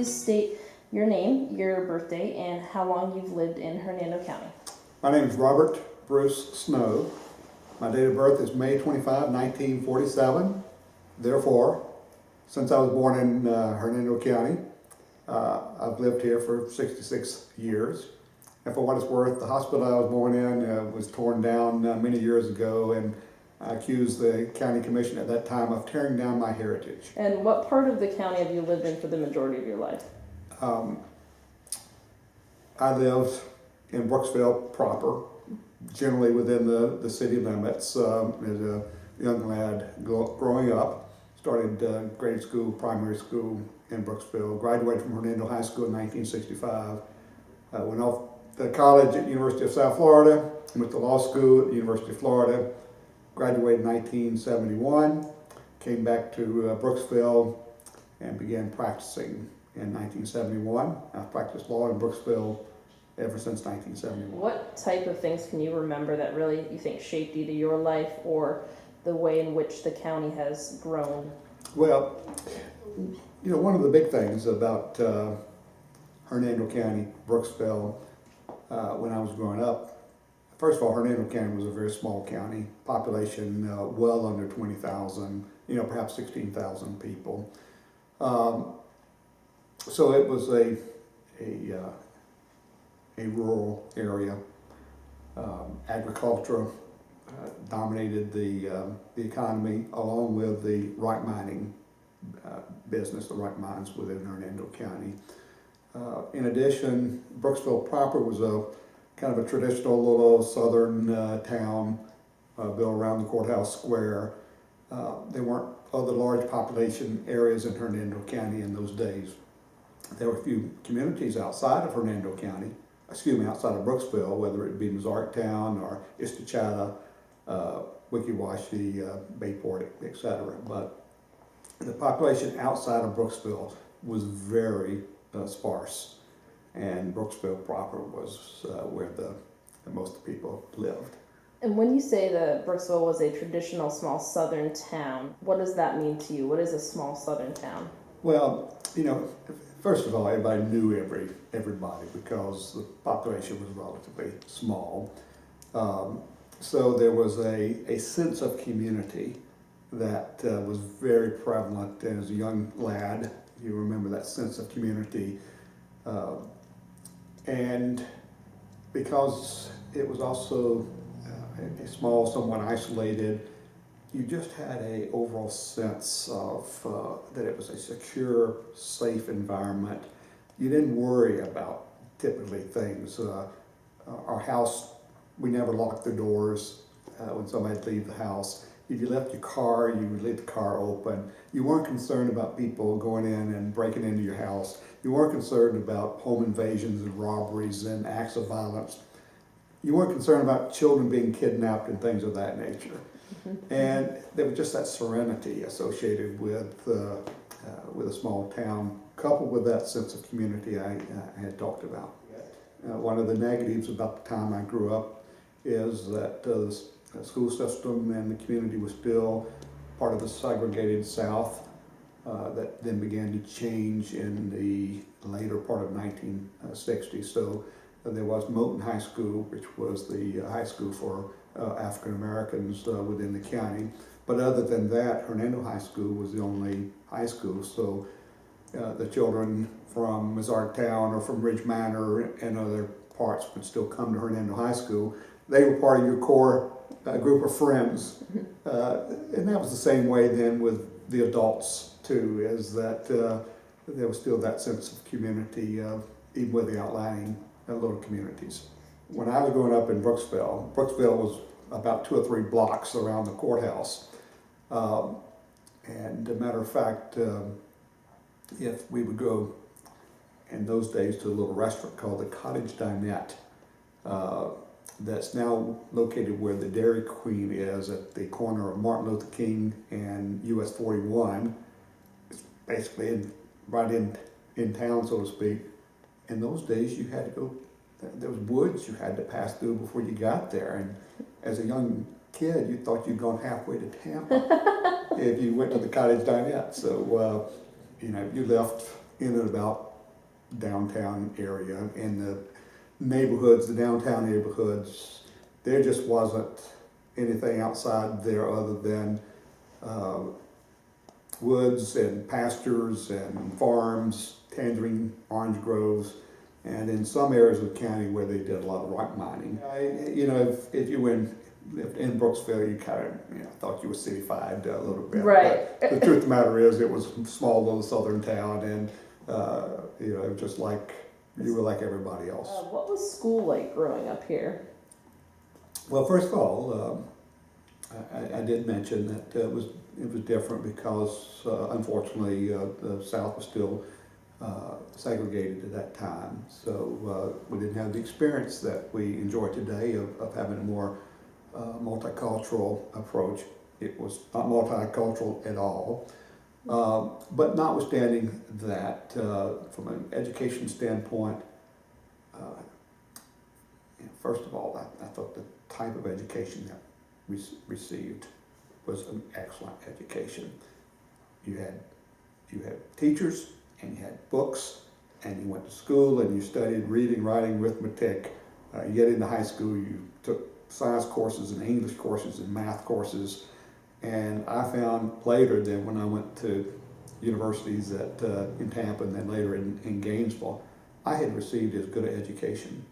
please state your name, your birthday, and how long you've lived in Hernando County? My name is Robert Bruce Snow. My date of birth is May 25, 1947. Therefore, since I was born in Hernando County, I've lived here for 66 years. And for what it's worth, the hospital I was born in was torn down many years ago, and I accused the county commission at that time of tearing down my heritage. And what part of the county have you lived in for the majority of your life? I lived in Brooksville proper, generally within the city limits. As a young lad growing up, started grade school, primary school in Brooksville, graduated from Hernando High School in 1965, went off to college at the University of South Florida, went to law school at the University of Florida, graduated in 1971, came back to Brooksville and began practicing in 1971. I've practiced law in Brooksville ever since 1971. What type of things can you remember that really you think shaped either your life or the way in which the county has grown? Well, you know, one of the big things about Hernando County, Brooksville, when I was growing up, first of all, Hernando County was a very small county, population well under 20,000, you know, perhaps 16,000 people. So it was a rural area. Agriculture dominated the economy, along with the rock mining business, the rock mines within Hernando County. In addition, Brooksville proper was a kind of a traditional little southern town built around the courthouse square. There weren't other large population areas in Hernando County in those days. There were a few communities outside of Hernando County, outside of Brooksville, whether it be Mazarktown or Istichata, Wickiwashi, Bayport, etc. But the population outside of Brooksville was very sparse, and Brooksville proper was where the most people lived. And when you say that Brooksville was a traditional small southern town, what does that mean to you? What is a small southern town? Well, you know, first of all, everybody knew everybody because the population was relatively small. So there was a sense of community that was very prevalent. And as a young lad, you remember that sense of community. And because it was also a small, somewhat isolated, you just had an overall sense of that it was a secure, safe environment. You didn't worry about typically things. Our house, we never locked the doors when somebody'd leave the house. If you left your car, you would leave the car open. You weren't concerned about people going in and breaking into your house. You weren't concerned about home invasions and robberies and acts of violence. You weren't concerned about children being kidnapped and things of that nature. And there was just that serenity associated with a small town, coupled with that sense of community I had talked about. One of the negatives about the time I grew up is that the school system and the community was still part of the segregated South that then began to change in the later part of 1960. So there was Moulton High School, which was the high school for African Americans within the county. But other than that, Hernando High School was the only high school. So the children from Mazarktown or from Ridge Manor and other parts would still come to Hernando High School. They were part of your core group of friends. And that was the same way then with the adults too, is that there was still that sense of community, even with the outlying little communities. When I was growing up in Brooksville was about 2 or 3 blocks around the courthouse. And a matter of fact, if we would go in those days to a little restaurant called the Cottage Dinette, that's now located where the Dairy Queen is at the corner of Martin Luther King and US 41. It's basically right in town, so to speak. In those days, you had to go, there was woods you had to pass through before you got there. And as a young kid, you thought you'd gone halfway to Tampa if you went to the Cottage Dinette. So, you know, you left in at about downtown area. In the neighborhoods, the downtown neighborhoods, there just wasn't anything outside there other than woods and pastures and farms, tangerine, orange groves, and in some areas of the county where they did a lot of rock mining. If you lived in Brooksville, you kind of thought you were cityfied a little bit. Right. But the truth of the matter is, it was a small little southern town, and just like you were like everybody else. What was school like growing up here? Well, first of all, I did mention that it was different because unfortunately the South was still segregated at that time, so we didn't have the experience that we enjoy today of having a more multicultural approach. It was not multicultural at all, but notwithstanding that, from an education standpoint, first of all, I thought the type of education that we received was an excellent education. You had teachers, and you had books, and you went to school and you studied reading, writing, arithmetic. You get into high school, you took science courses and English courses and math courses. And I found later that when I went to universities in Tampa and then later in Gainesville, I had received as good an education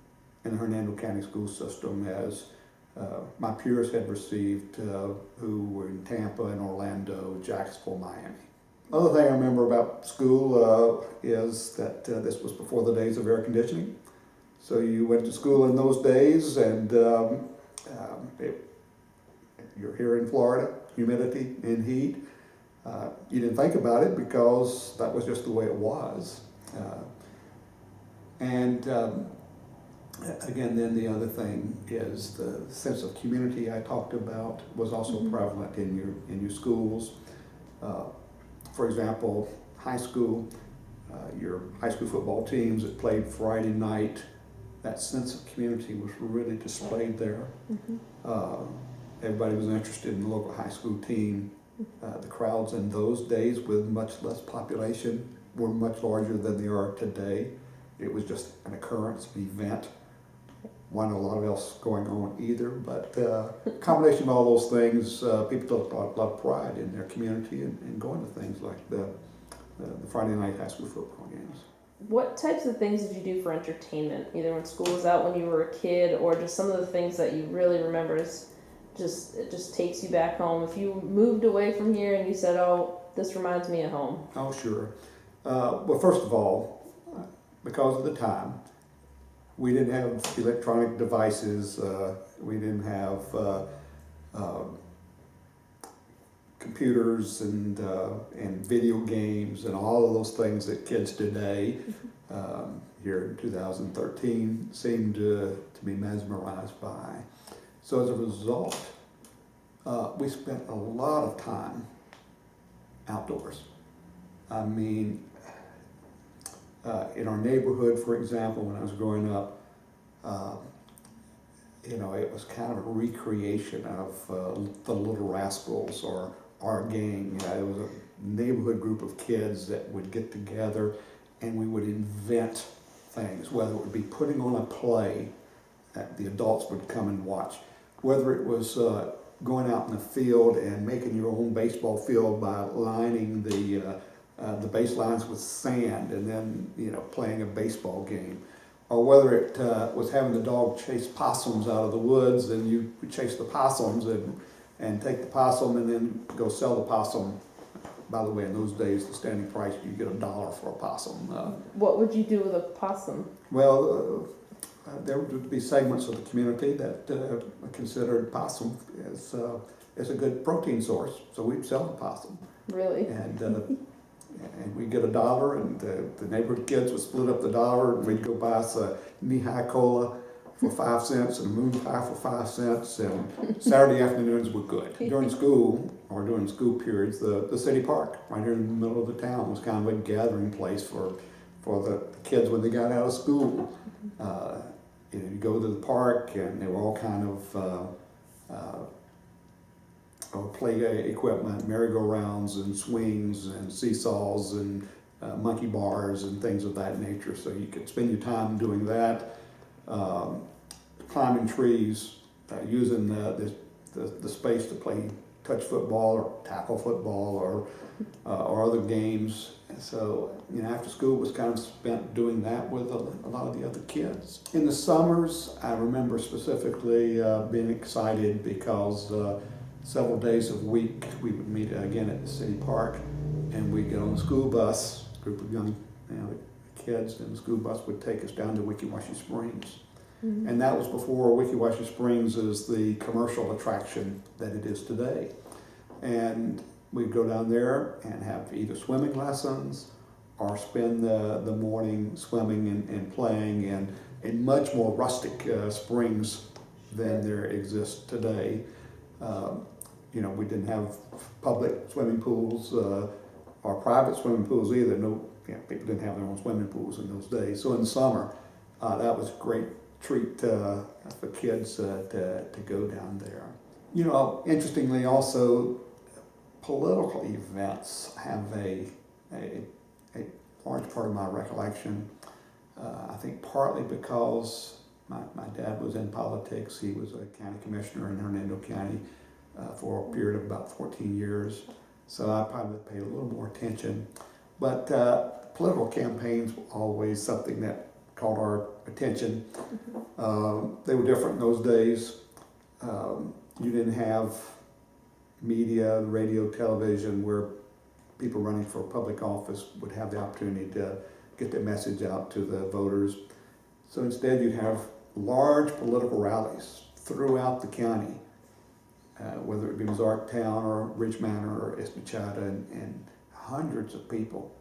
in the Hernando County school system as my peers had received who were in Tampa and Orlando, Jacksonville, Miami. Other thing I remember about school is that this was before the days of air conditioning. So you went to school in those days, and you're here in Florida, humidity and heat. You didn't think about it because that was just the way it was. Again, then the other thing is the sense of community I talked about was also prevalent in your schools. For example, high school, your high school football teams that played Friday night, that sense of community was really displayed there. Everybody was interested in the local high school team. The crowds in those days with much less population were much larger than they are today. It was just an occurrence, an event. Wasn't a lot else going on either, but combination of all those things, people took a lot of pride in their community and going to things like the Friday night high school football games. What types of things did you do for entertainment, either when school was out when you were a kid, or just some of the things that you really remember as it just takes you back home? If you moved away from here and you said, "Oh, this reminds me of home." Oh, sure. Well, first of all, because of the time, we didn't have electronic devices. We didn't have computers and video games and all of those things that kids today, here in 2013, seem to be mesmerized by. So as a result, we spent a lot of time outdoors. I mean, in our neighborhood, for example, when I was growing up, it was kind of a recreation of the Little Rascals or our gang. It was a neighborhood group of kids that would get together and we would invent things, whether it would be putting on a play that the adults would come and watch, whether it was going out in the field and making your own baseball field by lining the baselines with sand and then playing a baseball game, or whether it was having the dog chase possums out of the woods and you would chase the possums and take the possum and then go sell the possum. By the way, in those days, the standing price, you get $1 for a possum. What would you do with a possum? Well, there would be segments of the community that considered possum as a good protein source, so we'd sell the possum. Really? And we'd get $1, and the neighborhood kids would split up the $1, and we'd go buy us a knee-high cola for 5 cents and a moon pie for 5 cents, and Saturday afternoons were good. During school, or during school periods, the city park right here in the middle of the town was kind of a gathering place for the kids when they got out of school. You go to the park, and they were all kind of play equipment, merry-go-rounds and swings and seesaws and monkey bars and things of that nature. So you could spend your time doing that, climbing trees, using the space to play touch football or tackle football or other games. And so, after school was kind of spent doing that with a lot of the other kids. In the summers, I remember specifically being excited because several days a week we would meet again at the city park, and we'd get on the school bus, a group of young kids, and the school bus would take us down to Weeki Springs. Mm-hmm. And that was before Weeki Springs is the commercial attraction that it is today. And we'd go down there and have either swimming lessons or spend the morning swimming and playing in much more rustic springs than there exists today. We didn't have public swimming pools or private swimming pools either. People didn't have their own swimming pools in those days. So in the summer, that was a great treat for kids to go down there. Interestingly also, political events have a large part of my recollection. I think partly because my dad was in politics. He was a county commissioner in Hernando County for a period of about 14 years. So I probably paid a little more attention. But political campaigns were always something that caught our attention. They were different in those days. You didn't have media, radio, television, where people running for public office would have the opportunity to get their message out to the voters. So instead you'd have large political rallies throughout the county, whether it be Ozarktown or Ridge Manor or Estachada, and hundreds of people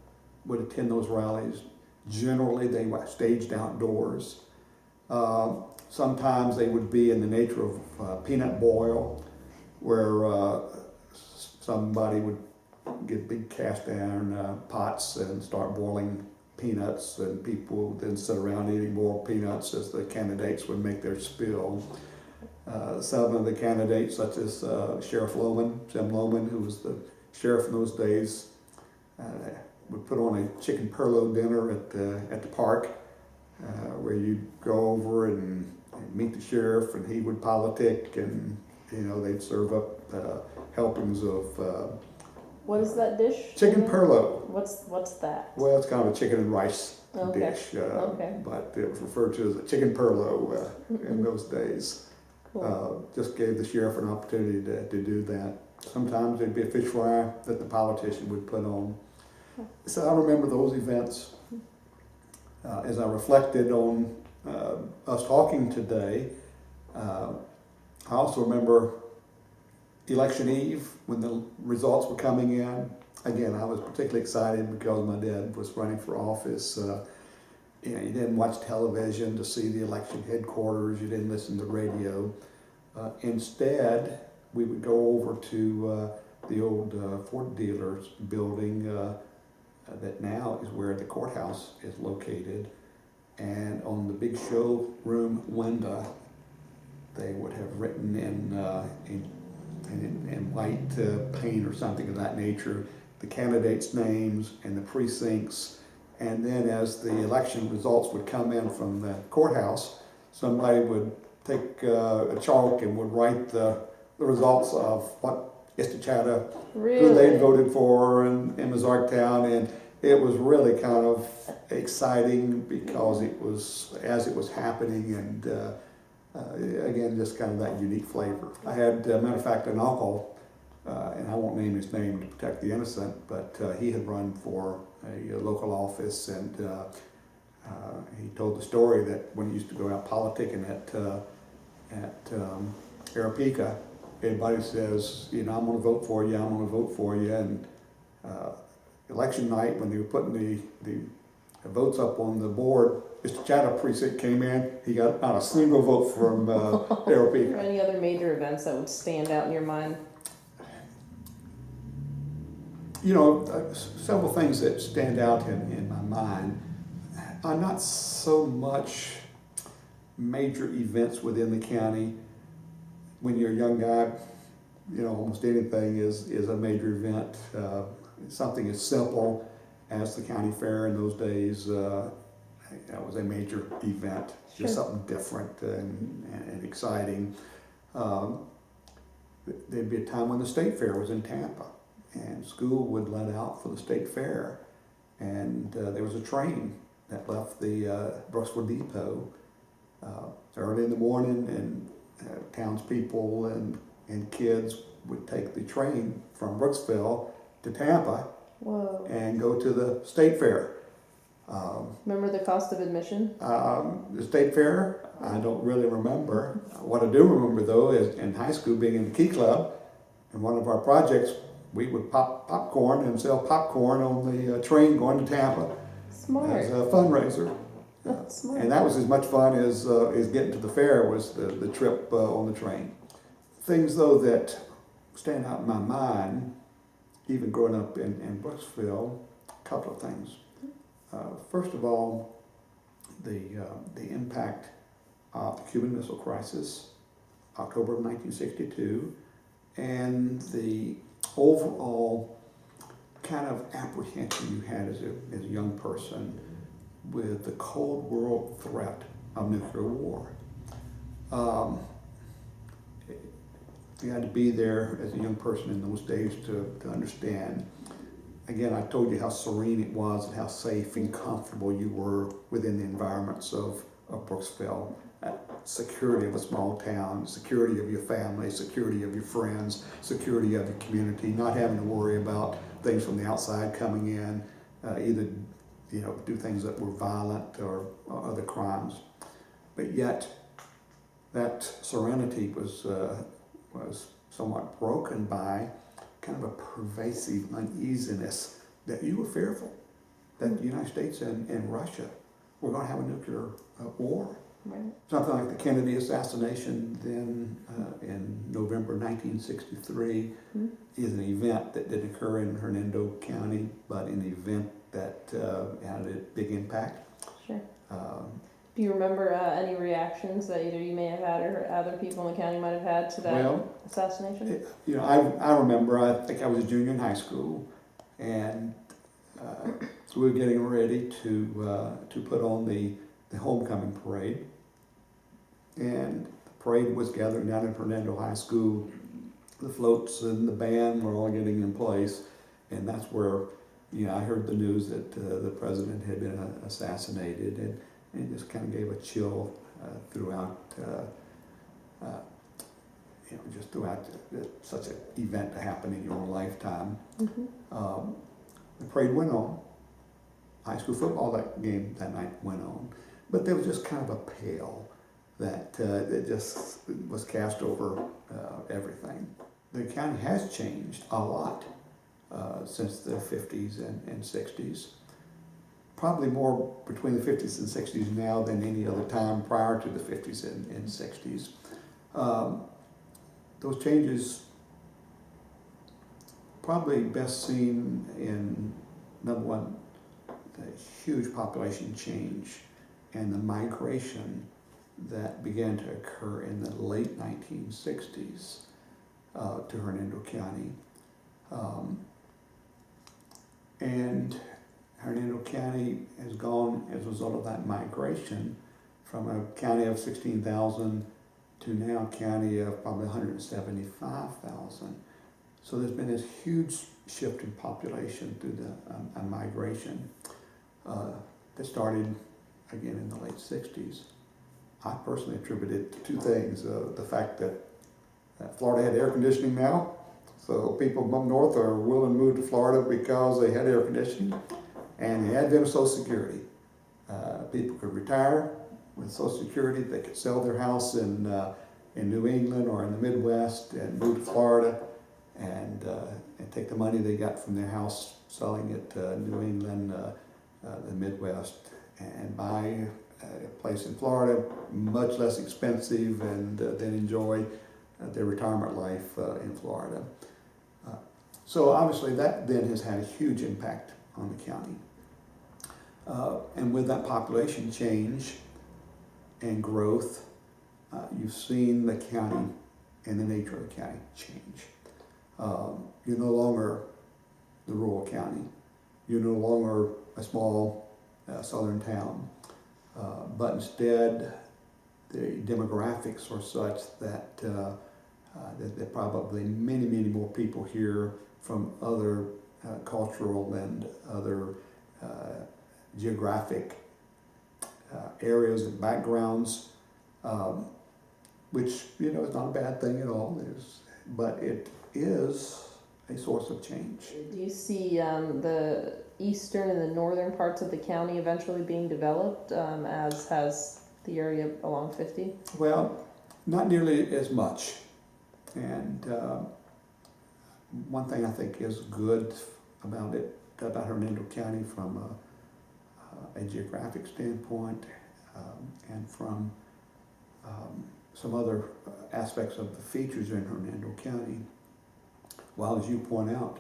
would attend those rallies. Generally they were staged outdoors. Sometimes they would be in the nature of peanut boil, where somebody would get big cast iron pots and start boiling peanuts, and people would then sit around eating boiled peanuts as the candidates would make their spill. Some of the candidates, such as Sheriff Jim Loman, who was the sheriff in those days, would put on a chicken perlo dinner at the park, where you'd go over and meet the sheriff, and he would politic, and they'd serve up helpings of what is that dish? Chicken perlo. What's that? Well, it's kind of a chicken and rice dish, Okay. But it was referred to as a chicken perlo in those days. Cool. Just gave the sheriff an opportunity to do that. Sometimes there'd be a fish fry that the politician would put on. So I remember those events. As I reflected on us talking today, I also remember election eve when the results were coming in. Again, I was particularly excited because my dad was running for office. You didn't watch television to see the election headquarters. You didn't listen to radio. Instead, we would go over to the old Ford dealers building that now is where the courthouse is located. And on the big showroom window, they would have written in white paint or something of that nature the candidates' names and the precincts. And then as the election results would come in from the courthouse, somebody would take a chalk and would write the results of what Estachada, who they voted for in Ozarktown. And it was really kind of exciting because it was as it was happening, and again, just kind of that unique flavor. I had, matter of fact, an uncle, and I won't name his name to protect the innocent, but he had run for a local office, and he told the story that when he used to go out politicking at Arapica, everybody says, I'm going to vote for you, I'm going to vote for you, and election night when they were putting the votes up on the board, Mr. Chatham precinct came in, he got not a single vote from Arapica. Any other major events that would stand out in your mind? Several things that stand out in my mind are not so much major events within the county. When you're a young guy, almost anything is a major event. Something as simple as the county fair in those days. That was a major event, just something different and exciting. There'd be a time when the state fair was in Tampa, and school would let out for the state fair, and there was a train that left the Brooksville depot early in the morning, and townspeople and kids would take the train from Brooksville to Tampa. Whoa. And go to the state fair. Remember the cost of admission? The state fair, I don't really remember. What I do remember though is in high school being in the Key Club, and one of our projects, we would pop popcorn and sell popcorn on the train going to Tampa. Smart. As a fundraiser. That's smart. And that was as much fun as getting to the fair was the trip on the train. Things though that stand out in my mind, even growing up in Brooksville, a couple of things. First of all, the impact of the Cuban Missile Crisis, October of 1962, and the overall kind of apprehension you had as a young person with the Cold War threat of nuclear war. You had to be there as a young person in those days to understand. Again, I told you how serene it was and how safe and comfortable you were within the environments of Brooksville. Security of a small town, security of your family, security of your friends, security of your community, not having to worry about things from the outside coming in, either do things that were violent or other crimes. But yet, that serenity was somewhat broken by kind of a pervasive uneasiness that you were fearful that the United States and Russia were going to have a nuclear war. Right. Something like the Kennedy assassination then in November 1963 is an event that didn't occur in Hernando County, but an event that had a big impact. Sure. Do you remember any reactions that either you may have had or other people in the county might have had to that assassination? I remember, I think I was a junior in high school, and we were getting ready to put on the homecoming parade. And the parade was gathering down in Hernando High School. The floats and the band were all getting in place, and that's where I heard the news that the president had been assassinated, and it just kind of gave a chill throughout, just throughout such an event to happen in your own lifetime. Mm-hmm. The parade went on. High school football game that night went on, but there was just kind of a pall that just was cast over everything. The county has changed a lot since the 50s and 60s. Probably more between the 50s and 60s now than any other time prior to the 50s and 60s. Those changes probably best seen in, number one, the huge population change and the migration that began to occur in the late 1960s to Hernando County. And Hernando County has gone, as a result of that migration, from a county of 16,000 to now a county of probably 175,000. So there's been this huge shift in population through the migration that started again in the late 60s. I personally attribute it to two things. The fact that Florida had air conditioning now, so people from up north are willing to move to Florida because they had air conditioning, and the advent of Social Security. People could retire with Social Security. They could sell their house in New England or in the Midwest and move to Florida and take the money they got from their house selling it New England, the Midwest, and buy a place in Florida, much less expensive, and then enjoy their retirement life in Florida. So obviously that then has had a huge impact on the county. And with that population change and growth, you've seen the county and the nature of the county change. You're no longer the rural county. you're no longer a small southern town, but instead the demographics are such that there are probably many, many more people here from other cultural and other geographic areas and backgrounds, which, you know, is not a bad thing at all, but it is a source of change. Do you see the eastern and the northern parts of the county eventually being developed, as has the area along 50? Well, not nearly as much. And one thing I think is good about Hernando County from a geographic standpoint, and from some other aspects of the features in Hernando County, while, as you point out,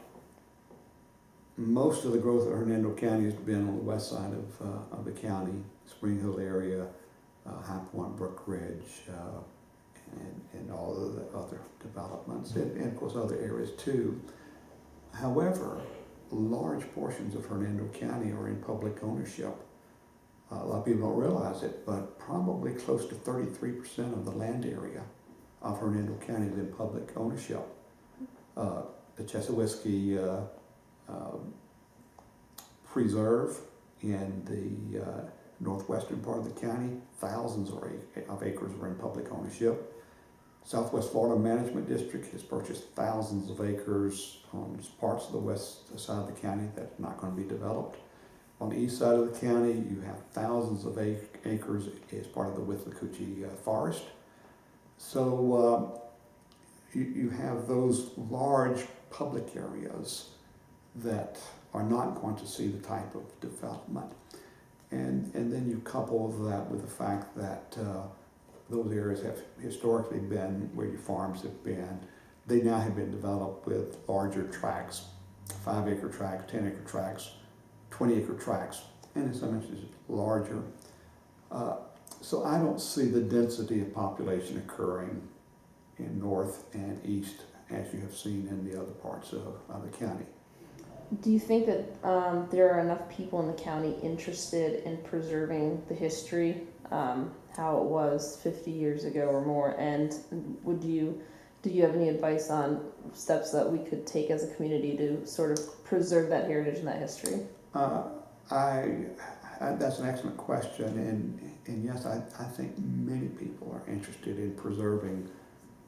most of the growth of Hernando County has been on the west side of the county, Spring Hill area, High Point, Brook Ridge, and all of the other developments, and of course other areas too. However, large portions of Hernando County are in public ownership. A lot of people don't realize it, but probably close to 33% of the land area of Hernando County is in public ownership. The Chesawisky Preserve in the northwestern part of the county, thousands of acres are in public ownership. Southwest Florida Management District has purchased thousands of acres on parts of the west side of the county that's not going to be developed. On the east side of the county, you have thousands of acres as part of the Withlacoochee Forest. So you have those large public areas that are not going to see the type of development. And then you couple that with the fact that those areas have historically been where your farms have been. They now have been developed with larger tracts, 5-acre tracts, 10-acre tracts, 20-acre tracts, and in some instances larger. So I don't see the density of population occurring in north and east as you have seen in the other parts of the county. Do you think that there are enough people in the county interested in preserving the history, how it was 50 years ago or more? And do you have any advice on steps that we could take as a community to sort of preserve that heritage and that history? That's an excellent question, and yes, I think many people are interested in preserving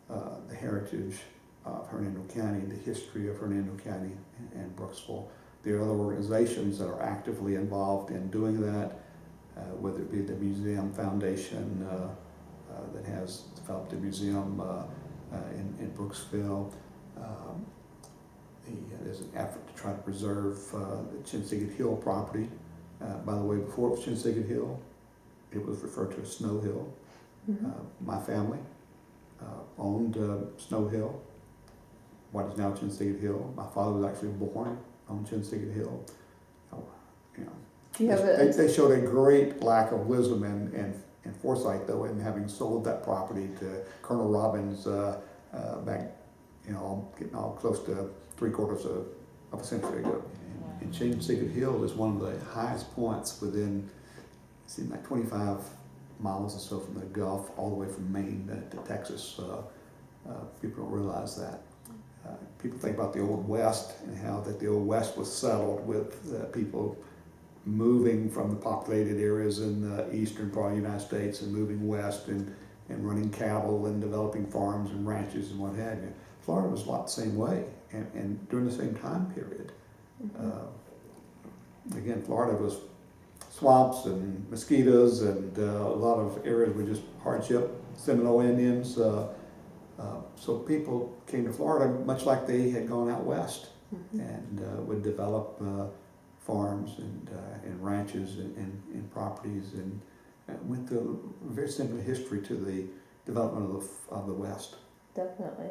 the heritage of Hernando County, the history of Hernando County and Brooksville. There are other organizations that are actively involved in doing that, whether it be the Museum Foundation that has developed a museum in Brooksville. There's an effort to try to preserve the Chinsigid Hill property. By the way, before it was Chinsigid Hill, it was referred to as Snow Hill. Mm-hmm. My family owned Snow Hill, what is now Chinsigid Hill. My father was actually born on Chinsigid Hill. You know, they showed a great lack of wisdom and foresight, though, in having sold that property to Colonel Robbins back, getting all close to 3/4 of a century ago. And Chinsigid Hill is one of the highest points within, it seems like 25 miles or so from the Gulf, all the way from Maine to Texas. People don't realize that. People think about the Old West and how that the Old West was settled with people moving from the populated areas in the eastern part of the United States and moving west and running cattle and developing farms and ranches and what have you. Florida was a lot the same way, and during the same time period. Mm-hmm. Again, Florida was swamps and mosquitoes, and a lot of areas were just hardship. Seminole Indians. So people came to Florida much like they had gone out west, mm-hmm. and would develop farms and ranches and properties, and went through a very similar history to the development of the West. Definitely.